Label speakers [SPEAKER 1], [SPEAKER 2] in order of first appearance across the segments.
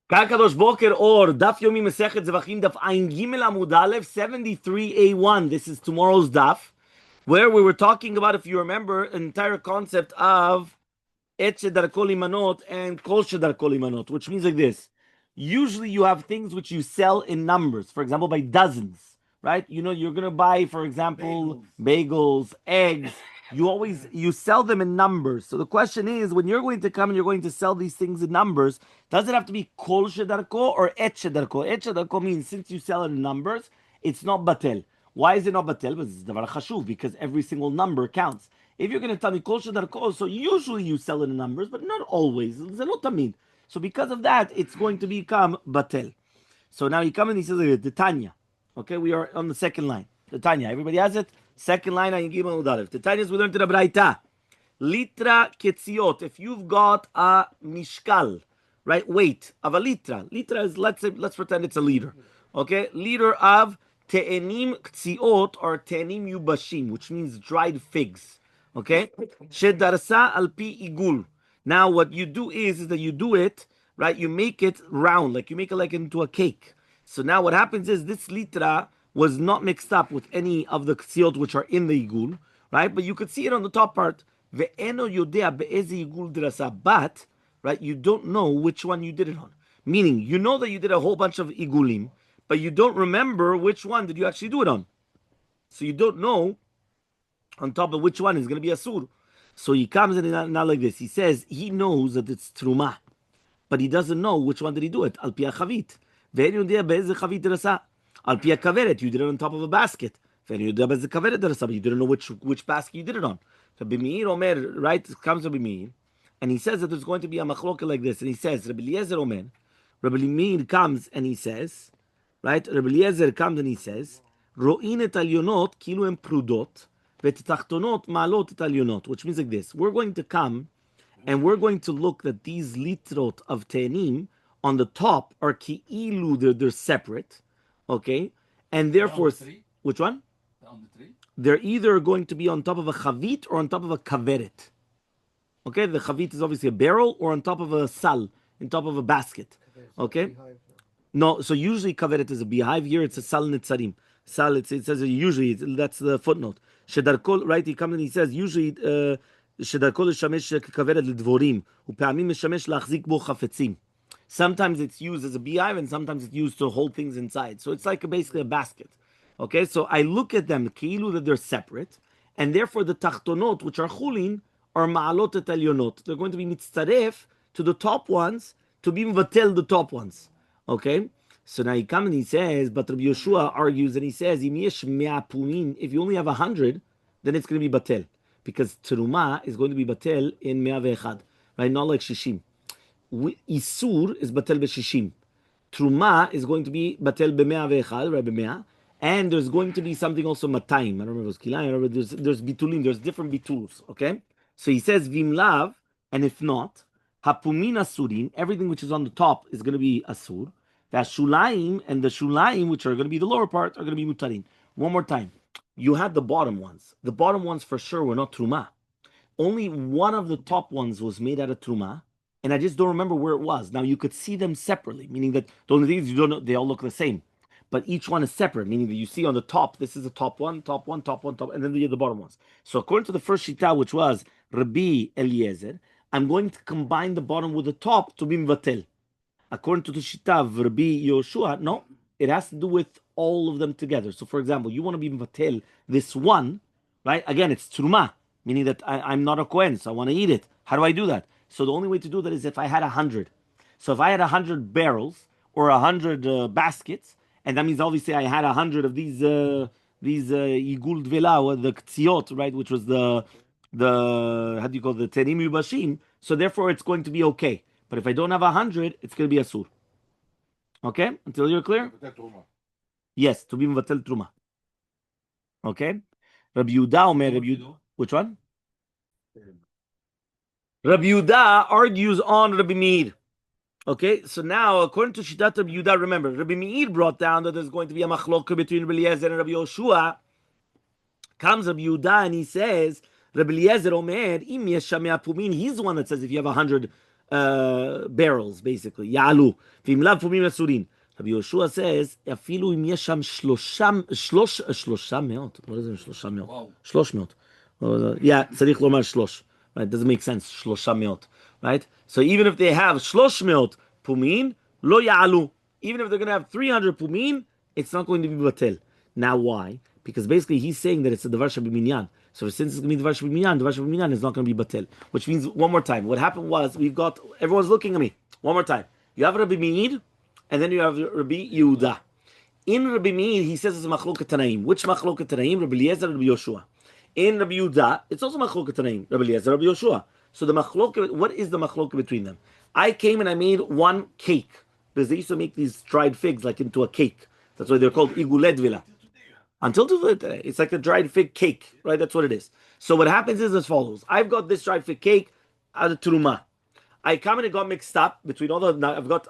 [SPEAKER 1] Kakadosh Boker or Daf Yomi Masechet Zevachim Daf Ayin Gimel Amud Aleph 73a1. This is tomorrow's daf, where we were talking about, if you remember, an entire concept of Et Shedar Kol Imanot and Kol Shedar Kol Imanot, which means like this. Usually you have things which you sell in numbers, for example, by dozens, right? You know, you're going to buy, for example, bagels, eggs. You sell them in numbers. So the question is, when you're going to come and you're going to sell these things in numbers, does it have to be Kol Shedarko or Et Shedarko? Et Shedarko means since you sell it in numbers, it's not batel. Why is it not batel? Because it's davar chashuv, because every single number counts. If you're going to tell me Kol Shedarko, so usually you sell it in numbers, but not always. It's not tamid. So because of that, it's going to become batel. So now he comes and he says, the Tanya. Okay, we are on the second line. The Tanya. Everybody has it? Second line, Ayin Gimel Amud Aleph. The Tanya is we learned to the Braita. Litra ketziot. If you've got a mishkal, right, weight of a litra. Litra is, let's pretend it's a liter. Okay, liter of te'enim ketziot or te'enim yubashim, which means dried figs. Okay, shedarsa al pi igul. Now what you do is that you do it, right, you make it round, like you make it like into a cake. So now what happens is this litra was not mixed up with any of the ksiot which are in the igul, right? But you could see it on the top part. Ve'eno yodea be'ezi igul drasa. But, right, you don't know which one you did it on. Meaning, you know that you did a whole bunch of igulim, but you don't remember which one did you actually do it on. So you don't know on top of which one is going to be asur. So he comes in now like this. He says he knows that it's truma, but he doesn't know which one did he do it. Al pia chavit. Ve'eno yodea be'ezi chavit drasa. Al pia kaveret, you did it on top of a basket. But you didn't know which basket you did it on. So Bimir Omer, right, comes to Bimir, and he says that there's going to be a machloka like this. And he says, Rabbi Eliezer Omer, Rabbi Limir comes and he says, right, Rabbi Eliezer comes and he says, Ro'in et alionot kilu em prudot, vet tachtonot ma'alot et alionot, which means like this. We're going to come and we're going to look that these litrot of te'enim on the top are ki'ilu, they're separate. Okay, and therefore, which one? They're either going to be on top of a chavit or on top of a kaveret. Okay, the chavit is obviously a barrel, or on top of a sal, on top of a basket. Okay, no, so usually kaveret is a beehive. Here it's a sal nitzarim. Sal, it says usually, that's the footnote. Shedarkol, right? He comes and he says usually shedarkol shamesh kaveret lidvorim, upe'amim shamesh lachzik bo chafetzim. Sometimes it's used as a beehive, and sometimes it's used to hold things inside. So it's like basically a basket. Okay, so I look at them, keilu, that they're separate, and therefore the tachtonot, which are chulin, are ma'alot et alionot. They're going to be mitzaref to the top ones, to be mvatel the top ones. Okay, so now he comes and he says, but Rabbi Yeshua argues and he says, if you only have 100, then it's going to be batel, because teruma is going to be batel in 101, right? Not like shishim. Isur is batel b'shishim. Truma is going to be batel b'101, right, b'100. And there's going to be something also matayim. I don't remember if it was kilayim. I remember there's bitulim. There's different bituls. Okay, so he says vimlav, and if not, hapumin asurin. Everything which is on the top is going to be asur. The shulaim and the shulaim, which are going to be the lower part, are going to be mutarin. One more time, you had the bottom ones. The bottom ones for sure were not truma. Only one of the top ones was made out of truma. And I just don't remember where it was. Now you could see them separately, meaning that the only thing is you don't know, they all look the same, but each one is separate, meaning that you see on the top, this is the top one, and then the bottom ones. So according to the first shita, which was Rabbi Eliezer, I'm going to combine the bottom with the top to be mvatel. According to the shita of Rabbi Yoshua, no, it has to do with all of them together. So for example, you want to be mvatel this one, right? Again, it's truma, meaning that I'm not a kohen, so I want to eat it. How do I do that? So the only way to do that is if I had 100. So if I had 100 barrels or 100 baskets, and that means obviously I had 100 of these igul dvela, the ktziot, right, which was the how do you call it, the tenim yubashim. So therefore it's going to be okay. But if I don't have 100, it's going to be asur. Okay, until you're clear. Yes, to be mvatel truma. Okay, Rabbi Yehuda Omer, which one? Rabbi Yehuda argues on Rabbi Meir. Okay, so now according to Shitat Rabbi Yehuda, remember Rabbi Meir brought down that there's going to be a machloka between Rabbi Eliezer and Rabbi Yoshua. Comes Rabbi Yehuda and he says, Rabbi Eliezer Omer, im yeshamei apumin. He's the one that says if you have 100 barrels, basically. Ya'alu. V'im lav pumim asurin. Rabbi Yoshua says, "Afilu im yesh sham shlosha meot." What is it? Shlosha meot.
[SPEAKER 2] Wow.
[SPEAKER 1] Shlosh meot. Yeah, tzarich lomar shlosh. Right? Doesn't make sense. Shlosha meot. Right? So even if they have shlosh meot pumin, lo ya'alu. Even if they're going to have 300 pumin, it's not going to be batel. Now why? Because basically he's saying that it's a davar shabiminyan. So since it's going to be davar shabiminyan is not going to be batel. Which means, one more time, what happened was, everyone's looking at me. One more time. You have Rabbi Meir, and then you have Rabbi Yehuda. In Rabbi Meir, he says it's a machloket tanaim. Which machloket tanaim? Rabbi Eliezer, Rabbi Yoshua. In Rabbi Yehuda, it's also machloket tanaim. Rabbi Eliezer, Rabbi Yoshua. So the machloket, what is the machloket between them? I came and I made one cake, because they used to make these dried figs like into a cake. That's why they're called iguledvila. Until today, it's like a dried fig cake, right? That's what it is. So what happens is as follows: I've got this dried fig cake out of truma. I come and it got mixed up between all the.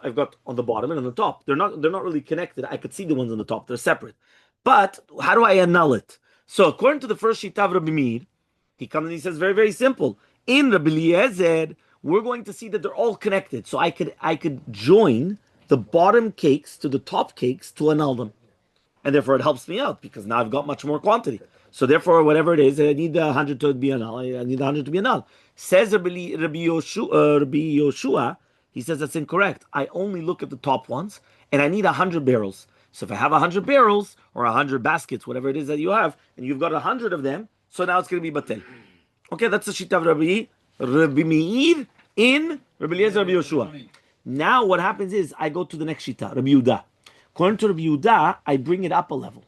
[SPEAKER 1] I've got on the bottom and on the top. They're not really connected. I could see the ones on the top. They're separate. But how do I annul it? So according to the first shita of Rabbi Meir, he comes and he says very, very simple. In Rabbi Eliezer, we're going to see that they're all connected. So I could join the bottom cakes to the top cakes to annul them. And therefore it helps me out because now I've got much more quantity. So therefore, whatever it is, I need 100 to be null. I need 100 to be null. Says Rabbi Yoshua, he says that's incorrect. I only look at the top ones, and I need 100 barrels. So if I have 100 barrels or 100 baskets, whatever it is that you have, and you've got 100 of them, so now it's going to be batel. Okay, that's the shita of Rabbi Meir in Rabbi Eliezer, Rabbi Yoshua. Now what happens is I go to the next shita, Rabbi Yehuda. According to Rabbi Yehuda, I bring it up a level.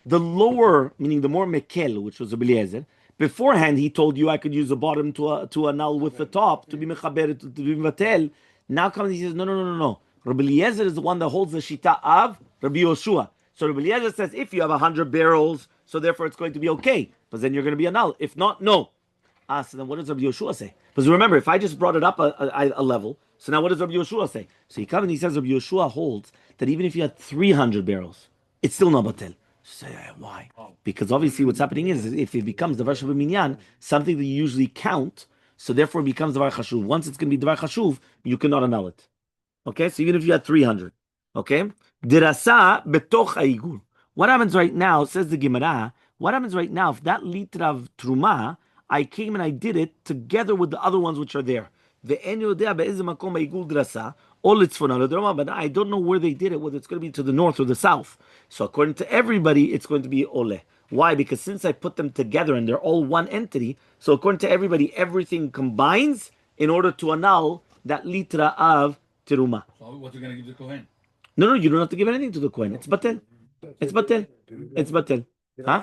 [SPEAKER 1] The lower, meaning the more mekel, which was Rabbi Eliezer, beforehand he told you I could use the bottom to annul with the top to be mechaber to be vatel. Now comes he says no. Rabbi Eliezer is the one that holds the shita of Rabbi Yoshua. So Rabbi Eliezer says if you have 100 barrels, so therefore it's going to be okay, but then you're going to be annul. If not, no. So then what does Rabbi Yoshua say? Because remember, if I just brought it up a level, so now what does Rabbi Yoshua say? So he comes and he says Rabbi Yoshua holds that even if you had 300 barrels, it's still not batel. Say why? Because obviously what's happening is if it becomes davar shabiminyan, something that you usually count, so therefore it becomes davar chashuv. Once it's going to be davar chashuv, you cannot annul it. Okay, so even if you had 300, okay, dirasa betoch haigul. What happens right now? Says the Gemara. What happens right now if that litra of truma, I came and I did it together with the other ones which are there. But I don't know where they did it, whether it's going to be to the north or the south. So according to everybody, it's going to be ole. Why? Because since I put them together and they're all one entity, so according to everybody, everything combines in order to annul that litra of teruma.
[SPEAKER 2] So what are you going to give the Kohen?
[SPEAKER 1] No, you don't have to give anything to the Kohen. It's batel. It's batel. It's batel. Huh?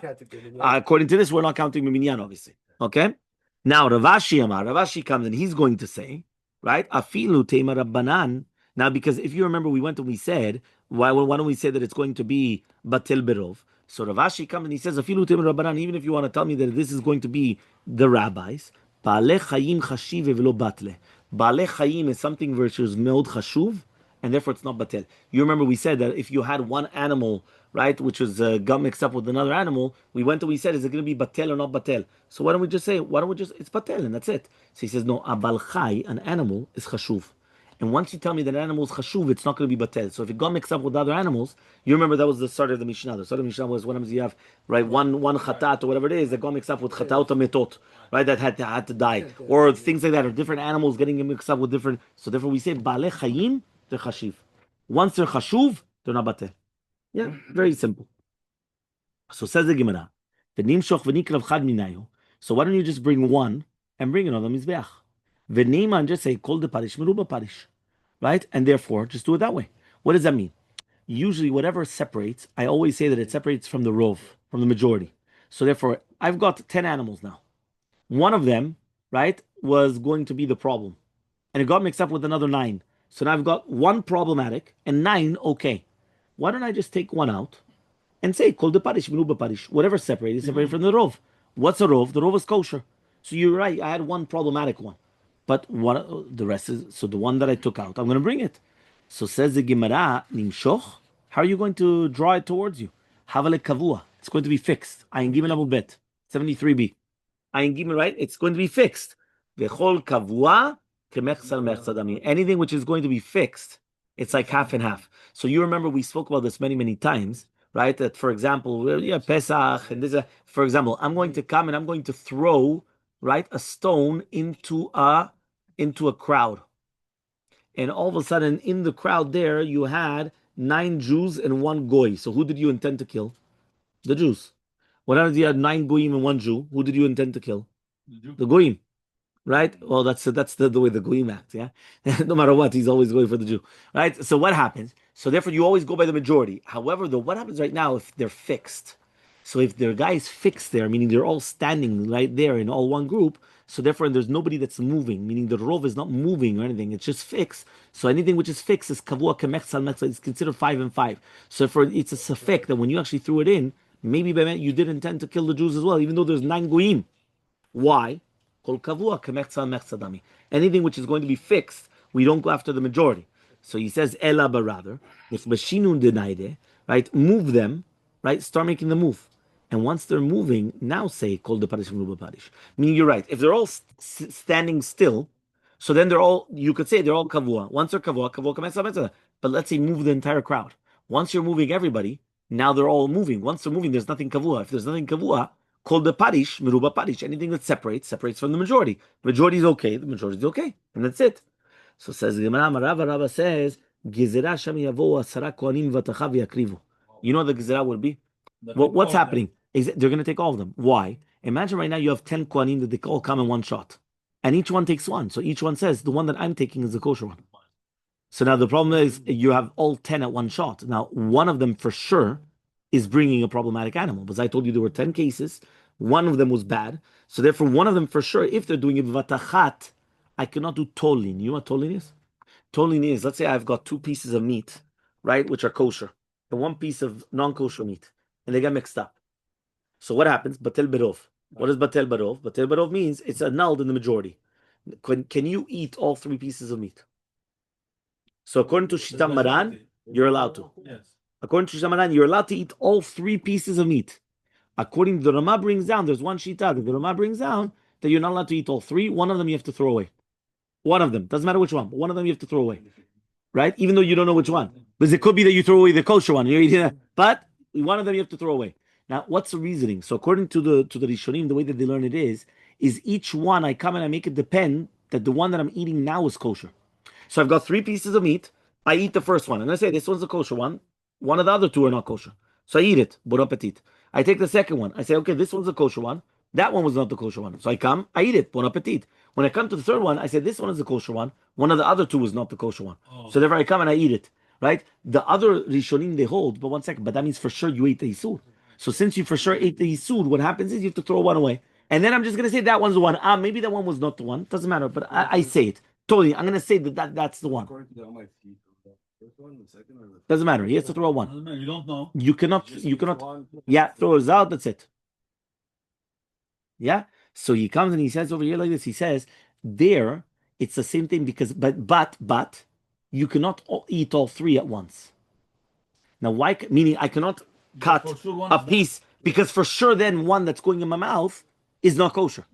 [SPEAKER 1] According to this, we're not counting Miminyan, obviously. Okay? Now, Ravashi comes and he's going to say, right? Afilu tema rabbanan. Now, because if you remember, we went and we said, why don't we say that it's going to be batel berov? So Ravashi comes and he says, Afilu tema rabbanan, even if you want to tell me that this is going to be the rabbis, Baaleh chayim chashiv velo batle. Baaleh chayim is something which is meld chashuv, and therefore it's not batel. You remember we said that if you had one animal, right, which was got mixed up with another animal, we went and we said, is it going to be batel or not batel? So why don't we just say, it's batel, and that's it. So he says, no, a bal chai, an animal, is chashuv. And once you tell me that an animal is chashuv, it's not going to be batel. So if it got mixed up with other animals, you remember that was the start of the Mishnah. The start of the Mishnah was when you have, right, one chatat or whatever it is that got mixed up with chataut metot, right, that had to die. Or things like that, or different animals getting mixed up with different. So therefore we say, baaleh chayim, they're chashiv. Once they're chashuv, they're not batel. Yeah, very simple. So says the Gemara, so why don't you just bring one and bring it on the mizbeach? V'neima and just say kol de parish meruba parish, right? And therefore, just do it that way. What does that mean? Usually, whatever separates, I always say that it separates from the rov, from the majority. So therefore, I've got 10 animals now. One of them, right, was going to be the problem, and it got mixed up with another 9. So now I've got 1 problematic and 9 okay. Why don't I just take one out and say kol de parish meruba parish? Whatever separated, separated from the rov. What's a rov? The rov is kosher. So you're right. I had 1 problematic one. But what the rest is, so the one that I took out, I'm going to bring it. So says the Gemara, nimshoch, how are you going to draw it towards you? Havale kavua, it's going to be fixed. Ayin gimel abu bet, 73b. Ayin gimel, right? It's going to be fixed. Vechol kavua Anything which is going to be fixed, it's like half and half. So you remember we spoke about this many, many times, right? That for example, yeah, Pesach and this. For example, I'm going to come and I'm going to throw, right, a stone into a crowd, and all of a sudden in the crowd there you had 9 Jews and 1 goy. So who did you intend to kill? The Jews. What happens if you had 9 goyim and 1 Jew? Who did you intend to kill? The goyim. Right? Well, that's the way the goyim act, yeah? No matter what, he's always going for the Jew. Right? So what happens? So therefore you always go by the majority. However, though, what happens right now if they're fixed? So if their guys fixed there, meaning they're all standing right there in all one group, so therefore there's nobody that's moving, meaning the rov is not moving or anything, it's just fixed. So anything which is fixed is kavua kemechsal metzal, it's considered 5 and 5. So for it's a safek that when you actually threw it in, maybe you did intend to kill the Jews as well, even though there's 9 goyim. Why? Anything which is going to be fixed, we don't go after the majority. So he says, Ela rather, if Mashinun denied, right, move them, right, start making the move. And once they're moving, now say, call the Parish Ruba Parish. Meaning you're right. If they're all standing still, so then they're all, you could say they're all kavua. Once they're kavua, kavua kamesa. But let's say move the entire crowd. Once you're moving everybody, now they're all moving. Once they're moving, there's nothing kavua. If there's nothing kavua, called the parish, miruba parish. Anything that separates from the majority. Majority is okay, the majority is okay, and that's it. So says the Gemara, Rava says, Gizera sham yavo asara kohanim v'tacha v'yakrivu. You know what the Gizera would be? What's happening? They're going to take all of them. Why? Imagine right now you have 10 kohanim that they all come in one shot. And each one takes one. So each one says, the one that I'm taking is the kosher one. So now the problem is you have all 10 at one shot. Now, one of them for sure is bringing a problematic animal. Because I told you there were 10 cases. One of them was bad. So therefore, one of them for sure, if they're doing it vatachat, I cannot do tolin. You know what tolin is? Tolin is, let's say I've got 2 pieces of meat, right, which are kosher, and 1 piece of non-kosher meat, and they get mixed up. So what happens? Batel berov. What is batel berov? Batel berov means it's annulled in the majority. Can you eat all 3 pieces of meat? So according to Shita Maran, you're allowed to. Yes. According to Shita Maran, you're allowed to eat all 3 pieces of meat. According to the Rama brings down, there's one Shita that the Rama brings down that you're not allowed to eat all 3. One of them you have to throw away. One of them. Doesn't matter which one, but one of them you have to throw away. Right? Even though you don't know which one. Because it could be that you throw away the kosher one. You're eating that. But one of them you have to throw away. Now, what's the reasoning? So according to the Rishonim, the way that they learn it is each one I come and I make it depend that the one that I'm eating now is kosher. So I've got 3 pieces of meat. I eat the first one. And I say, this one's the kosher one. One of the other 2 are not kosher. So I eat it. Bon appetit. I take the second one. I say, okay, this one's the kosher one. That one was not the kosher one. So I come, I eat it. Bon appetit. When I come to the third one, I say, this one is the kosher one. One of the other 2 was not the kosher one. Oh. So therefore I come and I eat it. Right? The other Rishonim, they hold, but one second, but that means for sure you ate the Isur. So since you for sure ate the Isur, what happens is you have to throw one away. And then I'm just going to say that one's the one. Maybe that one was not the one. Doesn't matter, but I say it. Totally. I'm going to say that's the one. Doesn't matter. He has to throw one.
[SPEAKER 2] You don't know.
[SPEAKER 1] You cannot. Yeah, throw it out. That's it. Yeah. So he comes and he says over here like this. He says there it's the same thing because but you cannot eat all 3 at once. Now why? Meaning I cannot cut a piece because for sure then one that's going in my mouth is not kosher.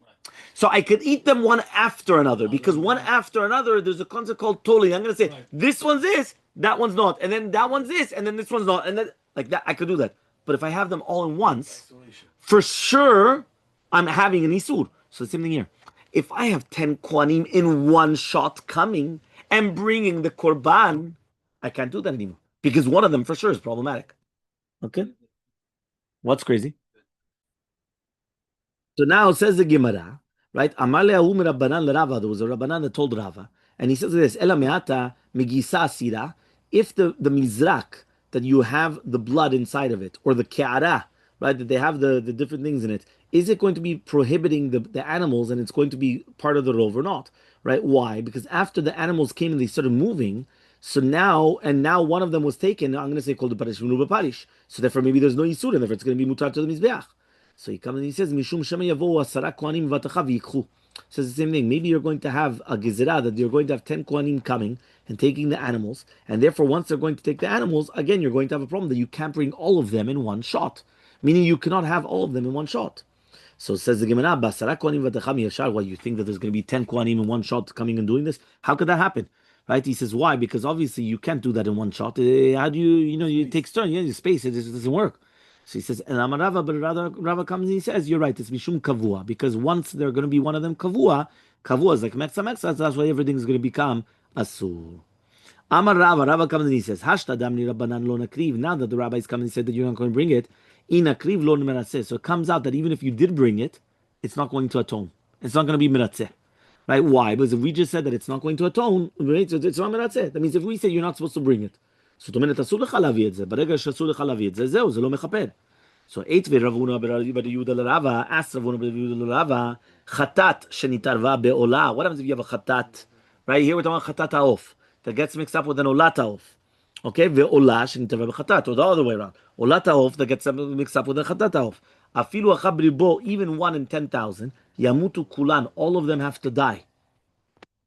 [SPEAKER 1] So I could eat them one after another because one after another, there's a concept called totally. I'm going to say this one's this, that one's not, and then that one's this, and then this one's not, and then like that I could do that. But if I have them all in once, for sure I'm having an isur. So the same thing here. If I have 10 kohanim in one shot coming and bringing the korban, I can't do that anymore because one of them for sure is problematic. Okay, what's crazy? So now says the Gemara, right? Elmaleh Rabbanan l'Rava. There was a Rabbanan that told Rava, and he says this: Ela me'ata megisa asira. If the mizrak that you have the blood inside of it, or the ke'ara, right, that they have the different things in it, is it going to be prohibiting the animals, and it's going to be part of the rov or not? Right? Why? Because after the animals came and they started moving, so now one of them was taken. I'm going to say called the parish v'nuba parish. So therefore maybe there's no yisur, and therefore it's going to be mutar to the mizbeach. So he comes and he says, "Mishum shema yavo asara kohanim v'tacha v'yikchu." Says the same thing. Maybe you're going to have a gezerah that you're going to have 10 kohanim coming and taking the animals, and therefore once they're going to take the animals, again you're going to have a problem that you can't bring all of them in one shot. Meaning you cannot have all of them in one shot. So says the Gemara, Basara Kohanim v'Tacham Yashar. Why you think that there's going to be 10 Kohanim in one shot coming and doing this? How could that happen? Right? He says, why? Because obviously you can't do that in one shot. How do you take turn? You space. It doesn't work. So he says, Elama Rava, but rather Rava comes and he says, you're right, it's Mishum Kavua. Because once they're going to be one of them Kavua is like Meksa Meksa, that's why everything is going to become Asur. Amar Rava comes and he says, Hashta damni Rabbanan lo nakriv. Now that the rabbis come and said that you're not going to bring it, in akriv lo meratzeh. So it comes out that even if you did bring it, it's not going to atone. It's not going to be meratzeh. Right? Why? Because if we just said that it's not going to atone, right? So it's not meratzeh. That means if we say you're not supposed to bring it, so to mean אסור לך להביא את זה. ברגע שאסור לך להביא את זה, זהו, זה לא מכפר. So eight ורבונה ברבי לרבה, asked רבונה ברבי לרבה, חטאת שנתערבה בעולה. What happens if you have a חטאת? Right here we're talking about חטאת העוף that gets mixed up with an olat העוף. Okay, ועולה שנתערבה בחטאת, or the other way around. olat העוף that gets mixed up with a חטאת העוף. אפילו אחד בריבו, even 1 in 10,000, ימותו כולן, all of them have to die.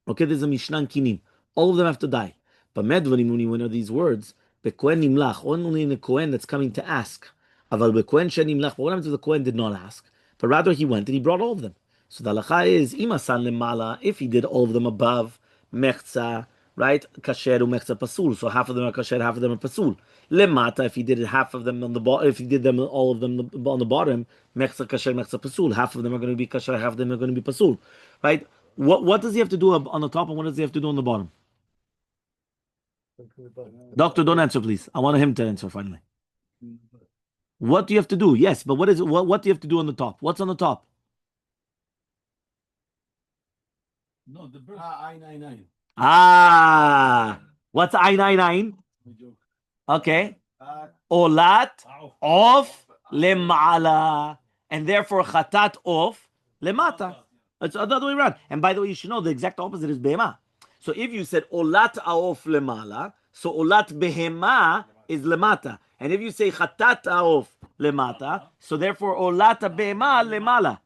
[SPEAKER 1] Okay, there's a Mishnah Kinim. All of them have to die. But medvarim, when you know these words, bekohen nimlach, only in a kohen that's coming to ask. Aval bekohen shenimlach. But what happens if the kohen did not ask? But rather he went and he brought all of them. So the halacha is imasan lemala. If he did all of them above mechza, right? Kasher mechza pasul. So half of them are kasher, half of them are pasul. Lemata, if he did half of them on the bottom, if he did them all of them on the bottom, mechza kasher, mechza pasul. Half of them are going to be kasher, half of them are going to be pasul, right? What does he have to do on the top and what does he have to do on the bottom? Doctor, don't answer, please. I want him to answer finally. What do you have to do? Yes, but what do you have to do on the top? What's on the top?
[SPEAKER 2] No, the birth. I-99.
[SPEAKER 1] What's I-99? Okay. Olat of lemala. And therefore chatat of lemata. It's the other way around. And by the way, you should know the exact opposite is behema. So if you said olat aof lemala, so olat behema is lemata. And if you say chatat aof lemata, so therefore olat behema lemala.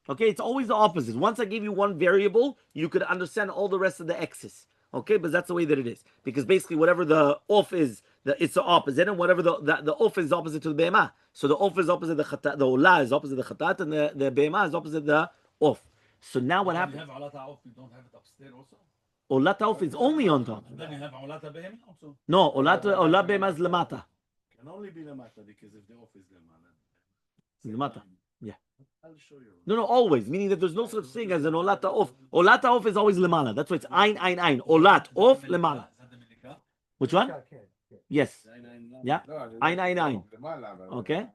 [SPEAKER 1] Okay, it's always the opposite. Once I gave you one variable, you could understand all the rest of the x's. Okay, but that's the way that it is. Because basically whatever the off is, it's the opposite, and whatever the off is opposite to the behema. So the off is opposite the chatat, the olah is opposite the chatat, and the behema is opposite the off. So now what happens?
[SPEAKER 2] You have Olata Auf, you don't have it upstairs also?
[SPEAKER 1] Olata Auf is only on top.
[SPEAKER 2] And then you have Olata Behema also?
[SPEAKER 1] No, Olat Behema is Lamata.
[SPEAKER 2] Can only be Lamata because if the Auf is Lamata.
[SPEAKER 1] Lamata, yeah.
[SPEAKER 2] I'll show you.
[SPEAKER 1] No, always. Meaning that there's no such thing as an Olata Auf. Olata Auf is always Lamala. That's why it's Ein. Olat Auf Lamala. Which one? Yes. Yeah. Ein. Okay.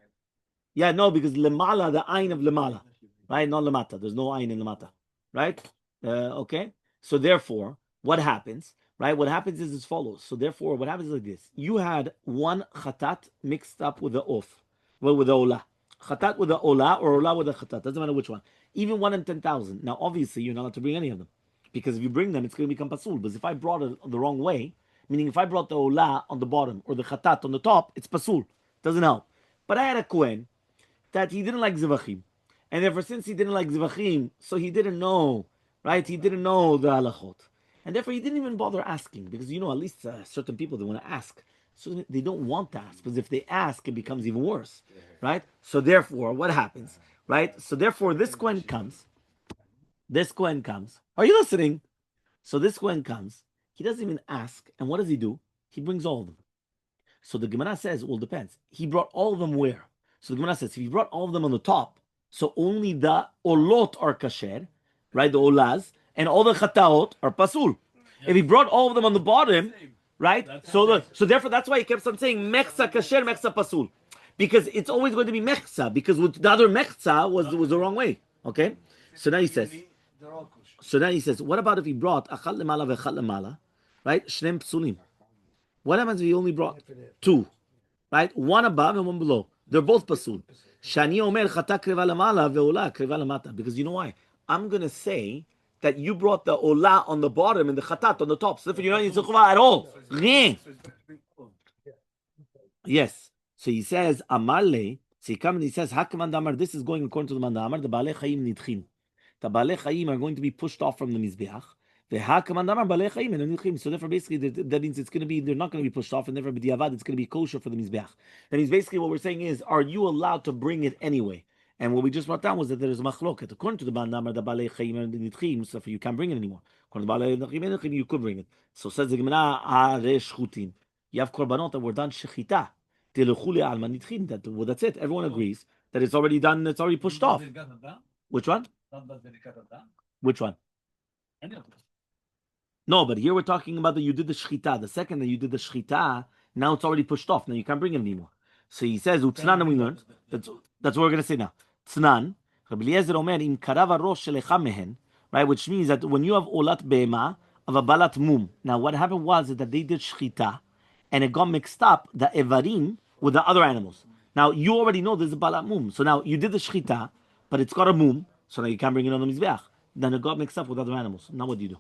[SPEAKER 1] Yeah, no, because Lamala, the Ein of Lamala. Right? Not lamata. There's no ayin in lamata. Right? Okay? So therefore, what happens? Right? What happens is as follows. So therefore, what happens is like this. You had one chatat mixed up with the off. Well, with the olah. Chatat with the olah or olah with the chatat. Doesn't matter which one. Even 1 in 10,000. Now, obviously, you're not allowed to bring any of them. Because if you bring them, it's going to become pasul. But if I brought it the wrong way, meaning if I brought the olah on the bottom or the chatat on the top, it's pasul. Doesn't help. But I had a kohen that he didn't like zevachim. And therefore, since he didn't like Zevachim, so he didn't know, right? He didn't know the halachot. And therefore, he didn't even bother asking. Because, at least certain people, they want to ask. So they don't want to ask. Because if they ask, it becomes even worse, right? So therefore, what happens, right? So therefore, this Kohen comes. Are you listening? So this Kohen comes. He doesn't even ask. And what does he do? He brings all of them. So the Gemara says, well, it depends. He brought all of them where? So the Gemara says, if he brought all of them on the top, so only the olot are kasher, right? The olaz, and all the chataot are pasul. Yes. If he brought all of them on the bottom, right? So therefore, that's why he kept on saying mechza kasher, mechza pasul, because it's always going to be mechza, because with the other mechza was the wrong way. Okay. So now he says. What about if he brought achat lemala v'achat lemala, right? Shneim psulim. What happens if he only brought 2, right? 1 above and 1 below. They're both pasul. Shani omer chata kreva lamala ve'ola kreva lamata. Because you know why? I'm going to say that you brought the ola on the bottom and the chatat on the top. So therefore, you're not yitzchava at all. Yes. So he says, Amarle. So he comes and he says, Hakaman damar. This is going according to the mandamar. The baalei chayim nidchim. The baalei chayim are going to be pushed off from the mizbeach. So therefore, basically, that means they're not going to be pushed off, and therefore, b'diavad, it's going to be kosher for the mizbeach. That means basically what we're saying is, are you allowed to bring it anyway? And what we just brought down was that there is a machloket. According to the Bandamar, the Balei Chayim and Nitchim, so you can't bring it anymore. According to the Balei Chayim and Nitchim, you could bring it. So says the Gemara, Shchutim. You have korbanot that were done shechita. That's it. Everyone agrees that it's already done. It's already pushed off. Which one? Which one? No, but here we're talking about that you did the shechita. The second that you did the shechita, now it's already pushed off. Now you can't bring it anymore. So he says, Utznan, and we learned. That's what we're going to say now. Tznan. Rabbi Eliezer Omer, im karava rosh shelecha mehen, right? Which means that when you have olat be'ema, of a balat mum. Now what happened was that they did shechita, and it got mixed up, the evarim, with the other animals. Now you already know there's a balat mum. So now you did the shechita, but it's got a mum, so now you can't bring it on the mizbeach. Then it got mixed up with other animals. Now what do you do?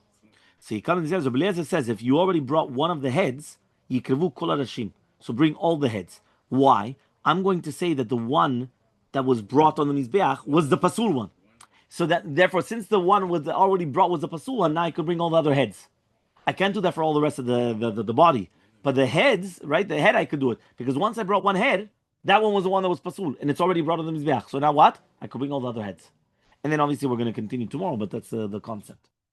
[SPEAKER 1] So he comes and says, Rabbi Eliezer says, if you already brought one of the heads, yikrevu kol harashim. So bring all the heads. Why? I'm going to say that the one that was brought on the mizbeach was the pasul one. So that therefore, since the one was already brought was the pasul one, now I could bring all the other heads. I can't do that for all the rest of the body. But the heads, right? The head I could do it. Because once I brought one head, that one was the one that was pasul. And it's already brought on the mizbeach. So now what? I could bring all the other heads. And then obviously we're going to continue tomorrow, but that's the concept.